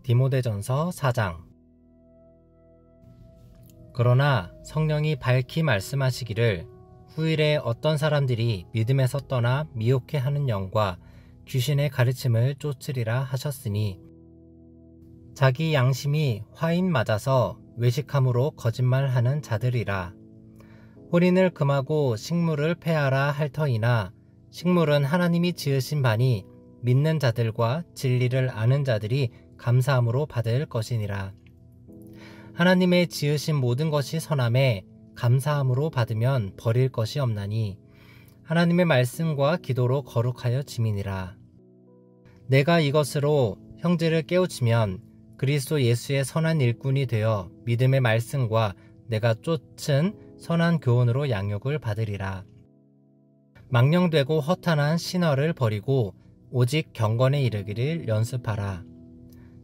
디모데전서 4장. 그러나 성령이 밝히 말씀하시기를 후일에 어떤 사람들이 믿음에서 떠나 미혹해 하는 영과 귀신의 가르침을 쫓으리라 하셨으니, 자기 양심이 화인 맞아서 외식함으로 거짓말하는 자들이라. 혼인을 금하고 식물을 폐하라 할 터이나 식물은 하나님이 지으신 바니 믿는 자들과 진리를 아는 자들이 감사함으로 받을 것이니라. 하나님의 지으신 모든 것이 선함에 감사함으로 받으면 버릴 것이 없나니 하나님의 말씀과 기도로 거룩하여 지미니라. 내가 이것으로 형제를 깨우치면 그리스도 예수의 선한 일꾼이 되어 믿음의 말씀과 내가 쫓은 선한 교훈으로 양육을 받으리라. 망령되고 허탄한 신화를 버리고 오직 경건에 이르기를 연습하라.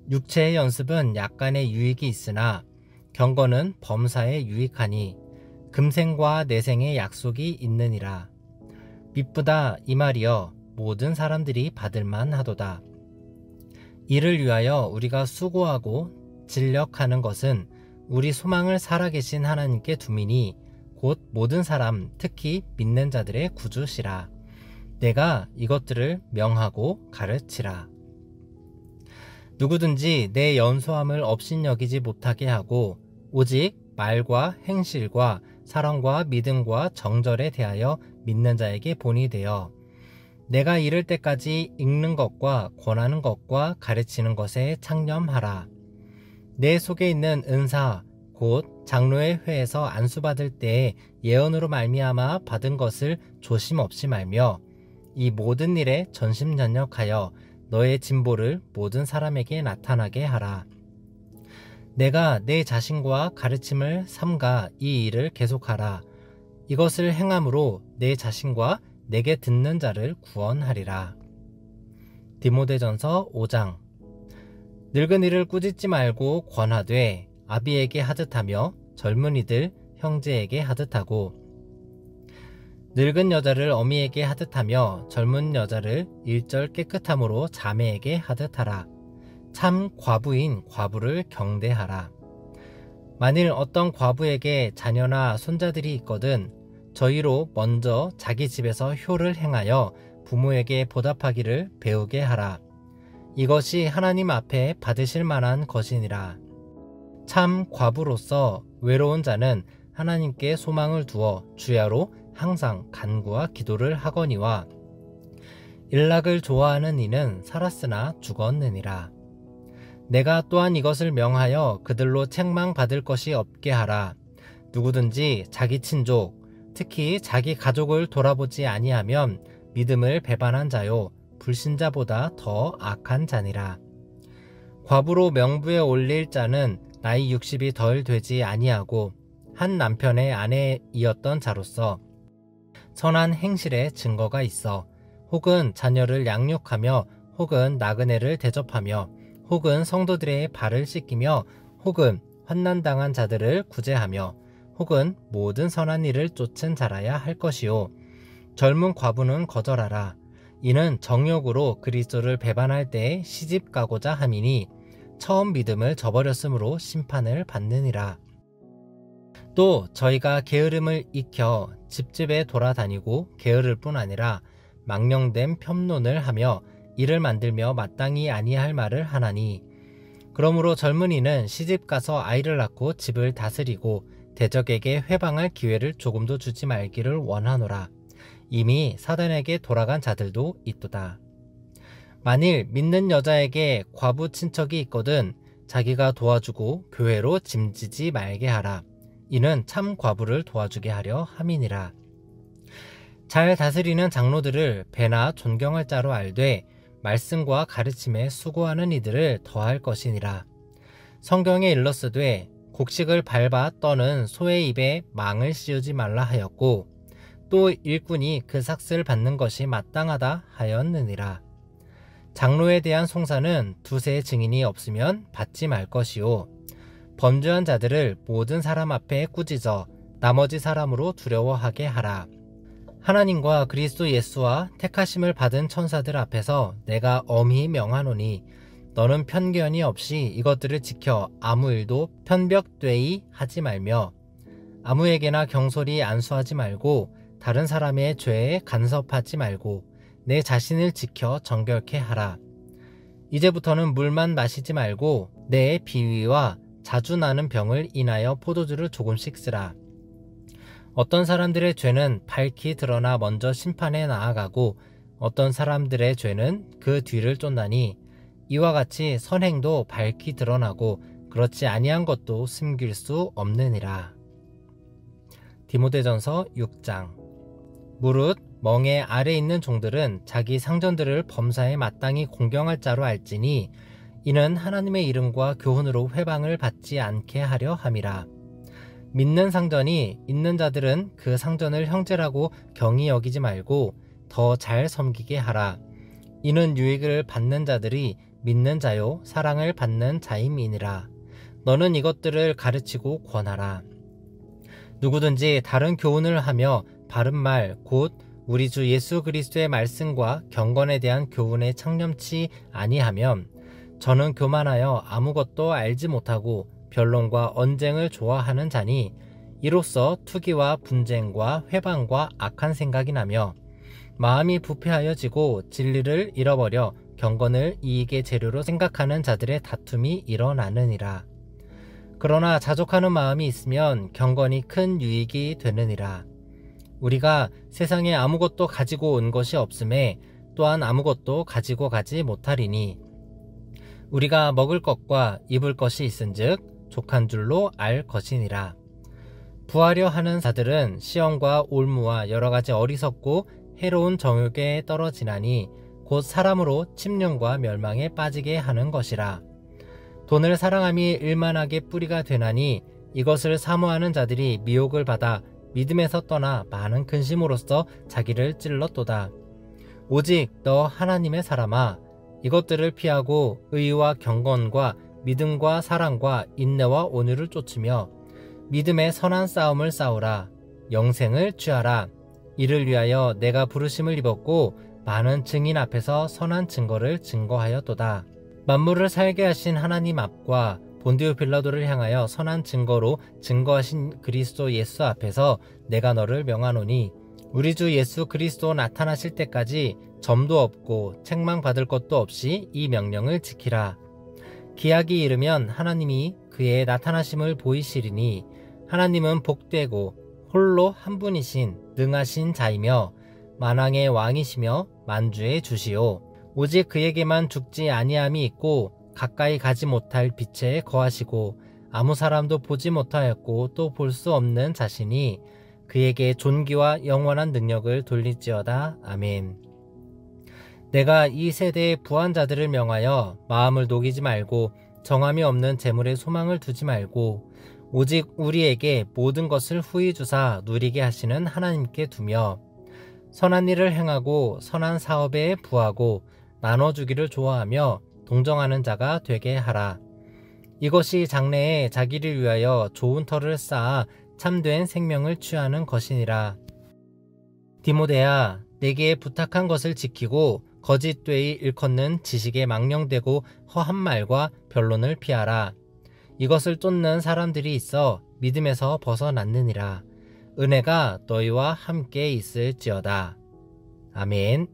육체의 연습은 약간의 유익이 있으나 경건은 범사에 유익하니 금생과 내생의 약속이 있느니라. 미쁘다 이 말이여 모든 사람들이 받을만 하도다. 이를 위하여 우리가 수고하고 진력하는 것은 우리 소망을 살아계신 하나님께 두미니 곧 모든 사람 특히 믿는 자들의 구주시라. 내가 이것들을 명하고 가르치라. 누구든지 내 연소함을 업신여기지 못하게 하고 오직 말과 행실과 사랑과 믿음과 정절에 대하여 믿는 자에게 본이 되어 내가 이를 때까지 읽는 것과 권하는 것과 가르치는 것에 창념하라. 내 속에 있는 은사 곧 장로의 회에서 안수받을 때에 예언으로 말미암아 받은 것을 조심 없이 말며 이 모든 일에 전심전력하여 너의 진보를 모든 사람에게 나타나게 하라. 내가 내 자신과 가르침을 삼가 이 일을 계속하라. 이것을 행함으로 내 자신과 내게 듣는 자를 구원하리라. 디모데전서 5장. 늙은이를 꾸짖지 말고 권하되 아비에게 하듯하며 젊은이들 형제에게 하듯하고 늙은 여자를 어미에게 하듯하며 젊은 여자를 일절 깨끗함으로 자매에게 하듯하라. 참 과부인 과부를 경대하라. 만일 어떤 과부에게 자녀나 손자들이 있거든 저희로 먼저 자기 집에서 효를 행하여 부모에게 보답하기를 배우게 하라. 이것이 하나님 앞에 받으실 만한 것이니라. 참 과부로서 외로운 자는 하나님께 소망을 두어 주야로 항상 간구와 기도를 하거니와 일락을 좋아하는 이는 살았으나 죽었느니라. 내가 또한 이것을 명하여 그들로 책망받을 것이 없게 하라. 누구든지 자기 친족 특히 자기 가족을 돌아보지 아니하면 믿음을 배반한 자요 불신자보다 더 악한 자니라. 과부로 명부에 올릴 자는 나이 60이 덜 되지 아니하고 한 남편의 아내이었던 자로서 선한 행실의 증거가 있어 혹은 자녀를 양육하며 혹은 나그네를 대접하며 혹은 성도들의 발을 씻기며 혹은 환난당한 자들을 구제하며 혹은 모든 선한 일을 쫓은 자라야 할 것이요 젊은 과부는 거절하라. 이는 정욕으로 그리스도를 배반할 때에 시집 가고자 함이니 처음 믿음을 저버렸으므로 심판을 받느니라. 또 저희가 게으름을 익혀 집집에 돌아다니고 게으를 뿐 아니라 망령된 편론을 하며 이를 만들며 마땅히 아니할 말을 하나니 그러므로 젊은이는 시집가서 아이를 낳고 집을 다스리고 대적에게 회방할 기회를 조금도 주지 말기를 원하노라. 이미 사단에게 돌아간 자들도 있도다. 만일 믿는 여자에게 과부 친척이 있거든 자기가 도와주고 교회로 짐지지 말게 하라. 이는 참 과부를 도와주게 하려 함이니라. 잘 다스리는 장로들을 배나 존경할 자로 알되 말씀과 가르침에 수고하는 이들을 더할 것이니라. 성경에 일렀으되 곡식을 밟아 떠는 소의 입에 망을 씌우지 말라 하였고 또 일꾼이 그 삭슬 받는 것이 마땅하다 하였느니라. 장로에 대한 송사는 두세 증인이 없으면 받지 말 것이요 범죄한 자들을 모든 사람 앞에 꾸짖어 나머지 사람으로 두려워하게 하라. 하나님과 그리스도 예수와 택하심을 받은 천사들 앞에서 내가 엄히 명하노니 너는 편견이 없이 이것들을 지켜 아무 일도 편벽되이 하지 말며 아무에게나 경솔히 안수하지 말고 다른 사람의 죄에 간섭하지 말고 내 자신을 지켜 정결케 하라. 이제부터는 물만 마시지 말고 내 비위와 자주 나는 병을 인하여 포도주를 조금씩 쓰라. 어떤 사람들의 죄는 밝히 드러나 먼저 심판에 나아가고 어떤 사람들의 죄는 그 뒤를 쫓나니 이와 같이 선행도 밝히 드러나고 그렇지 아니한 것도 숨길 수 없느니라. 디모데전서 6장. 무릇 멍에 아래 있는 종들은 자기 상전들을 범사에 마땅히 공경할 자로 알지니 이는 하나님의 이름과 교훈으로 회방을 받지 않게 하려 함이라. 믿는 상전이 있는 자들은 그 상전을 형제라고 경히 여기지 말고 더 잘 섬기게 하라. 이는 유익을 받는 자들이 믿는 자요 사랑을 받는 자임이니라. 너는 이것들을 가르치고 권하라. 누구든지 다른 교훈을 하며 바른 말 곧 우리 주 예수 그리스도의 말씀과 경건에 대한 교훈에 창념치 아니하면 저는 교만하여 아무것도 알지 못하고 변론과 언쟁을 좋아하는 자니 이로써 투기와 분쟁과 회방과 악한 생각이 나며 마음이 부패하여지고 진리를 잃어버려 경건을 이익의 재료로 생각하는 자들의 다툼이 일어나느니라. 그러나 자족하는 마음이 있으면 경건이 큰 유익이 되느니라. 우리가 세상에 아무것도 가지고 온 것이 없음에 또한 아무것도 가지고 가지 못하리니 우리가 먹을 것과 입을 것이 있은즉 족한 줄로 알 것이니라. 부하려 하는 자들은 시험과 올무와 여러 가지 어리석고 해로운 정욕에 떨어지나니 곧 사람으로 침륜과 멸망에 빠지게 하는 것이라. 돈을 사랑함이 일만하게 뿌리가 되나니 이것을 사모하는 자들이 미혹을 받아 믿음에서 떠나 많은 근심으로써 자기를 찔렀도다. 오직 너 하나님의 사람아 이것들을 피하고 의와 경건과 믿음과 사랑과 인내와 온유를 쫓으며 믿음의 선한 싸움을 싸우라. 영생을 취하라. 이를 위하여 내가 부르심을 입었고 많은 증인 앞에서 선한 증거를 증거하였도다. 만물을 살게 하신 하나님 앞과 본디오 빌라도를 향하여 선한 증거로 증거하신 그리스도 예수 앞에서 내가 너를 명하노니 우리 주 예수 그리스도 나타나실 때까지 점도 없고 책망받을 것도 없이 이 명령을 지키라. 기약이 이르면 하나님이 그의 나타나심을 보이시리니 하나님은 복되고 홀로 한 분이신 능하신 자이며 만왕의 왕이시며 만주의 주시오. 오직 그에게만 죽지 아니함이 있고 가까이 가지 못할 빛에 거하시고 아무 사람도 보지 못하였고 또 볼 수 없는 자신이 그에게 존귀와 영원한 능력을 돌릴지어다. 아멘. 내가 이 세대의 부한 자들을 명하여 마음을 녹이지 말고 정함이 없는 재물에 소망을 두지 말고 오직 우리에게 모든 것을 후히 주사 누리게 하시는 하나님께 두며 선한 일을 행하고 선한 사업에 부하고 나눠주기를 좋아하며 동정하는 자가 되게 하라. 이것이 장래에 자기를 위하여 좋은 터를 쌓아 참된 생명을 취하는 것이니라. 디모데야, 내게 부탁한 것을 지키고 거짓되이 일컫는 지식에 망령되고 허한 말과 변론을 피하라. 이것을 쫓는 사람들이 있어 믿음에서 벗어났느니라. 은혜가 너희와 함께 있을지어다. 아멘.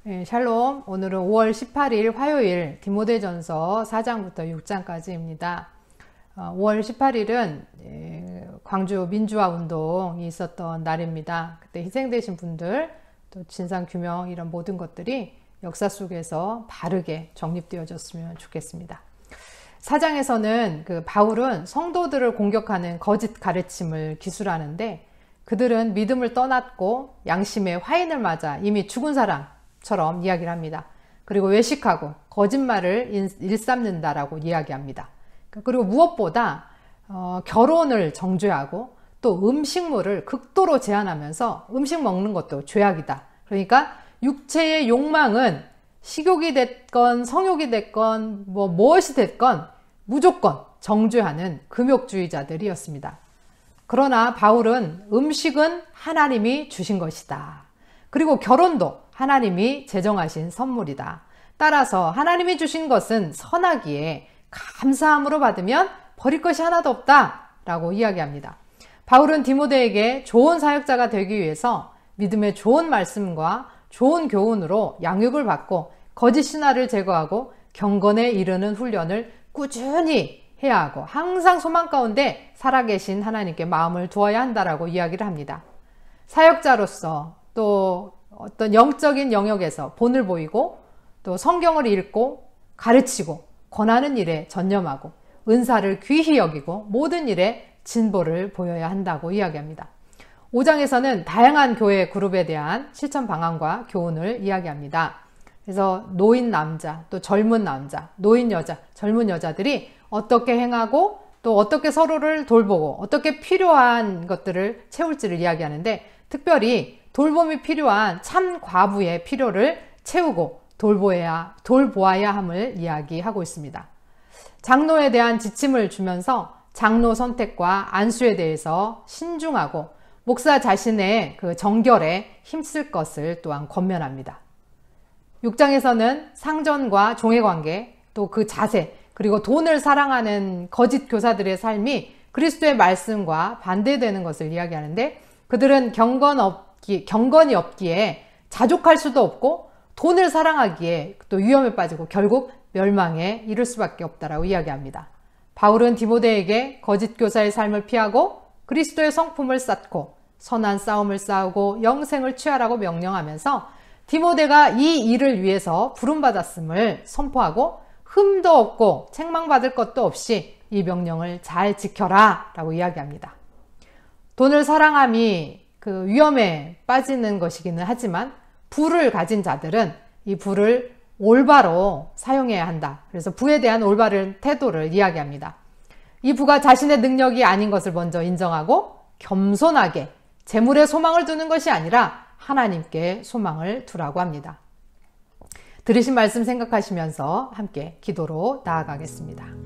네, 샬롬. 오늘은 5월 18일 화요일 디모데전서 4장부터 6장까지입니다. 5월 18일은 광주 민주화 운동이 있었던 날입니다. 그때 희생되신 분들, 또 진상규명 이런 모든 것들이 역사 속에서 바르게 정립되어졌으면 좋겠습니다. 4장에서는 그 바울은 성도들을 공격하는 거짓 가르침을 기술하는데 그들은 믿음을 떠났고 양심의 화인을 맞아 이미 죽은 사람처럼 이야기를 합니다. 그리고 외식하고 거짓말을 일삼는다라고 이야기합니다. 그리고 무엇보다 결혼을 정죄하고 또 음식물을 극도로 제한하면서 음식 먹는 것도 죄악이다. 그러니까 육체의 욕망은 식욕이 됐건 성욕이 됐건 무엇이 됐건 무조건 정죄하는 금욕주의자들이었습니다. 그러나 바울은 음식은 하나님이 주신 것이다. 그리고 결혼도 하나님이 제정하신 선물이다. 따라서 하나님이 주신 것은 선하기에 감사함으로 받으면 버릴 것이 하나도 없다 라고 이야기합니다. 바울은 디모데에게 좋은 사역자가 되기 위해서 믿음의 좋은 말씀과 좋은 교훈으로 양육을 받고 거짓 신화를 제거하고 경건에 이르는 훈련을 꾸준히 해야 하고 항상 소망 가운데 살아계신 하나님께 마음을 두어야 한다라고 이야기를 합니다. 사역자로서 또 어떤 영적인 영역에서 본을 보이고 또 성경을 읽고 가르치고 권하는 일에 전념하고 은사를 귀히 여기고 모든 일에 진보를 보여야 한다고 이야기합니다. 5장에서는 다양한 교회 그룹에 대한 실천 방안과 교훈을 이야기합니다. 그래서 노인 남자, 또 젊은 남자, 노인 여자, 젊은 여자들이 어떻게 행하고 또 어떻게 서로를 돌보고 어떻게 필요한 것들을 채울지를 이야기하는데 특별히 돌봄이 필요한 참 과부의 필요를 채우고 돌보아야 함을 이야기하고 있습니다. 장로에 대한 지침을 주면서 장로 선택과 안수에 대해서 신중하고 목사 자신의 그 정결에 힘쓸 것을 또한 권면합니다. 6장에서는 상전과 종의 관계, 또 그 자세, 그리고 돈을 사랑하는 거짓 교사들의 삶이 그리스도의 말씀과 반대되는 것을 이야기하는데 그들은 경건이 없기에 자족할 수도 없고 돈을 사랑하기에 또 위험에 빠지고 결국 멸망에 이를 수밖에 없다라고 이야기합니다. 바울은 디모데에게 거짓 교사의 삶을 피하고 그리스도의 성품을 쌓고 선한 싸움을 싸우고 영생을 취하라고 명령하면서 디모데가 이 일을 위해서 부름받았음을 선포하고 흠도 없고 책망받을 것도 없이 이 명령을 잘 지켜라 라고 이야기합니다. 돈을 사랑함이 그 위험에 빠지는 것이기는 하지만 부를 가진 자들은 이 부를 올바로 사용해야 한다. 그래서 부에 대한 올바른 태도를 이야기합니다. 이 부가 자신의 능력이 아닌 것을 먼저 인정하고 겸손하게 재물에 소망을 두는 것이 아니라 하나님께 소망을 두라고 합니다. 들으신 말씀 생각하시면서 함께 기도로 나아가겠습니다.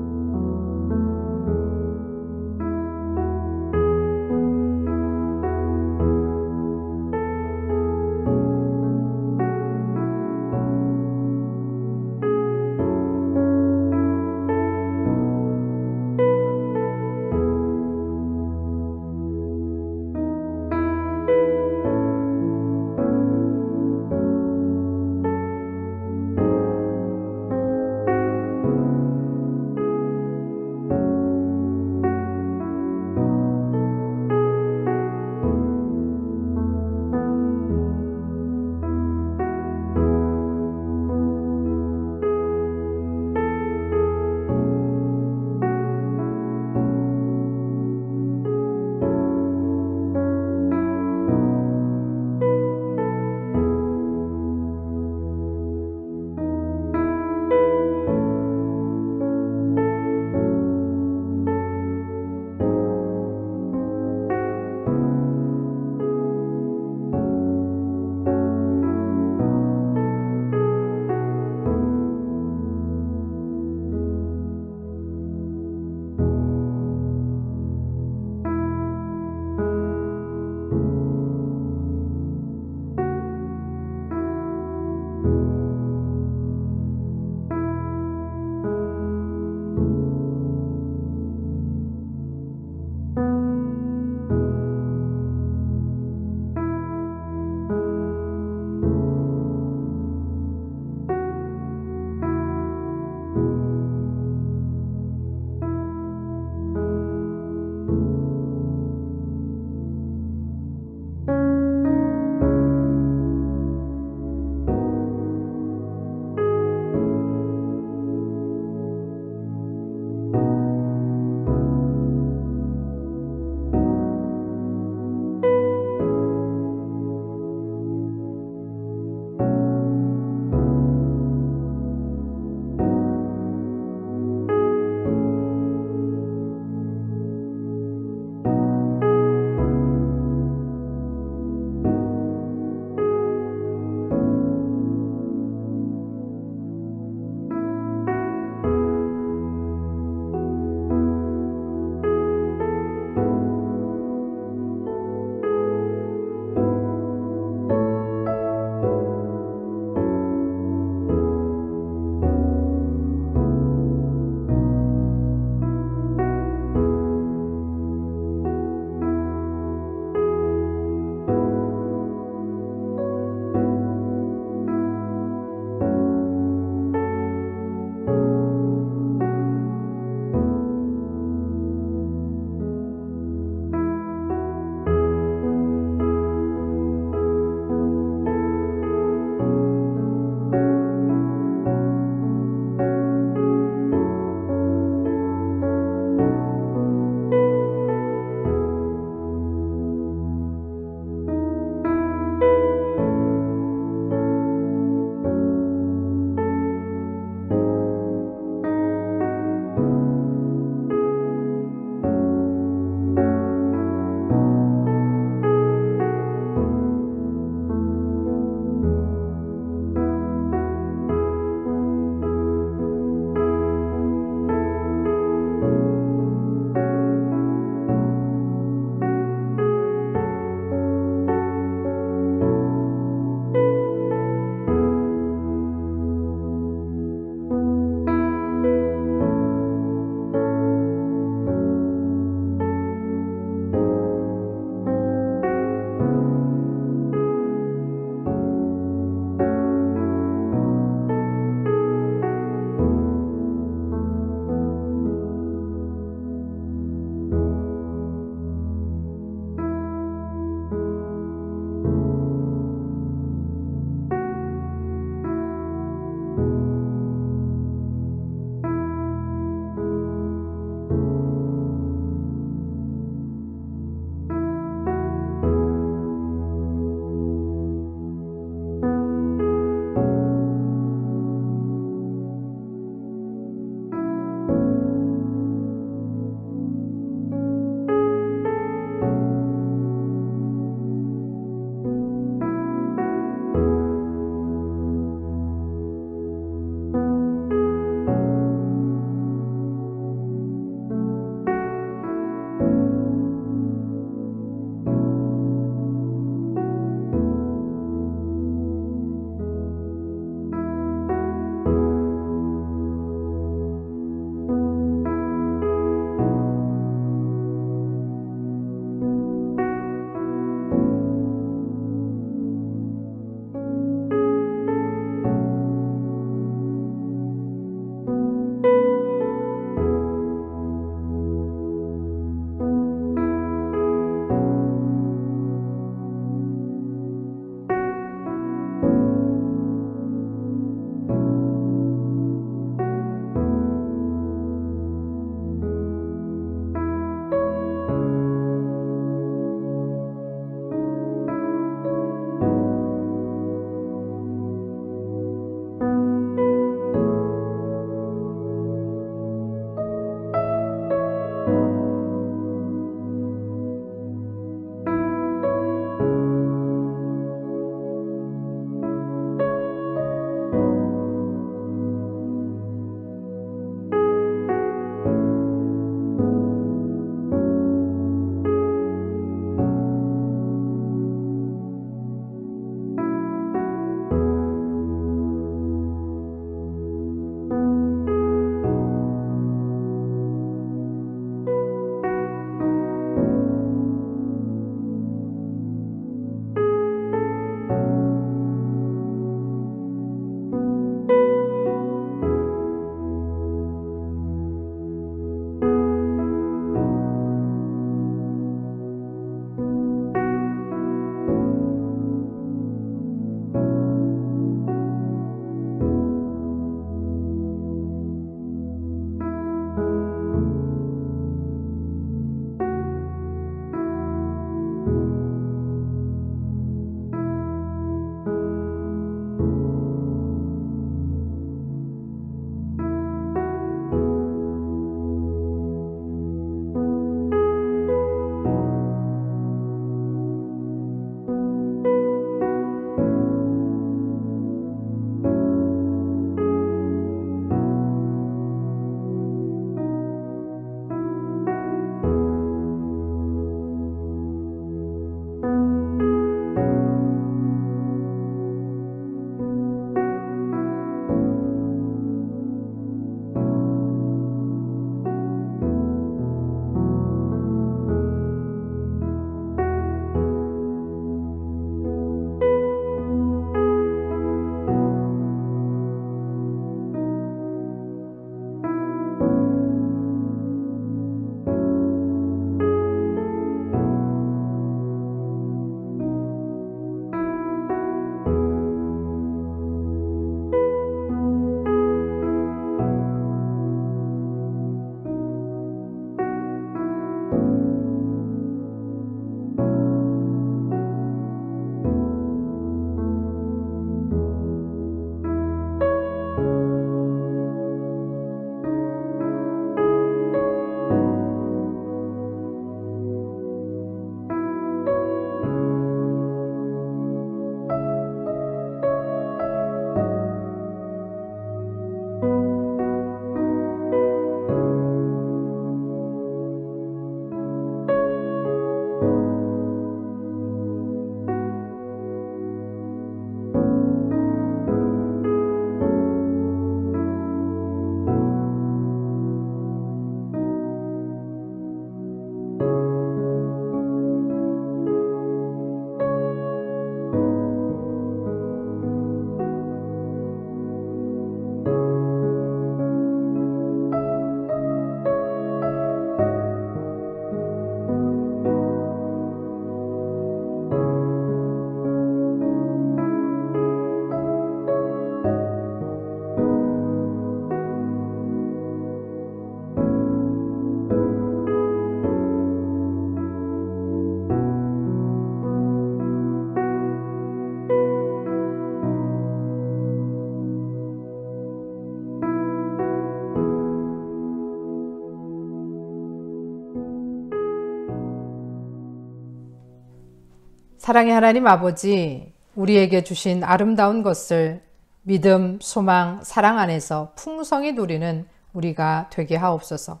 사랑의 하나님 아버지, 우리에게 주신 아름다운 것을 믿음, 소망, 사랑 안에서 풍성히 누리는 우리가 되게 하옵소서.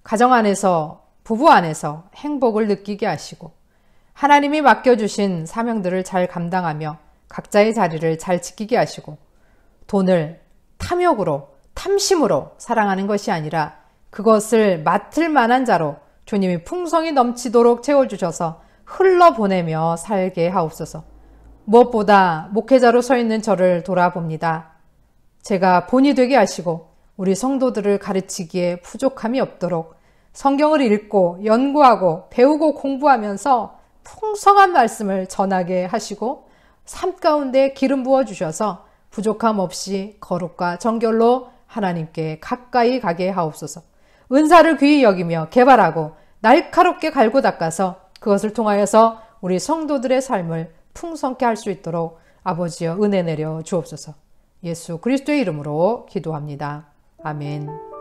가정 안에서, 부부 안에서 행복을 느끼게 하시고 하나님이 맡겨주신 사명들을 잘 감당하며 각자의 자리를 잘 지키게 하시고 돈을 탐욕으로, 탐심으로 사랑하는 것이 아니라 그것을 맡을 만한 자로 주님이 풍성히 넘치도록 채워주셔서 흘러보내며 살게 하옵소서. 무엇보다 목회자로 서 있는 저를 돌아봅니다. 제가 본이 되게 하시고 우리 성도들을 가르치기에 부족함이 없도록 성경을 읽고 연구하고 배우고 공부하면서 풍성한 말씀을 전하게 하시고 삶 가운데 기름 부어 주셔서 부족함 없이 거룩과 정결로 하나님께 가까이 가게 하옵소서. 은사를 귀히 여기며 개발하고 날카롭게 갈고 닦아서 그것을 통하여서 우리 성도들의 삶을 풍성케 할 수 있도록 아버지여 은혜 내려 주옵소서. 예수 그리스도의 이름으로 기도합니다. 아멘.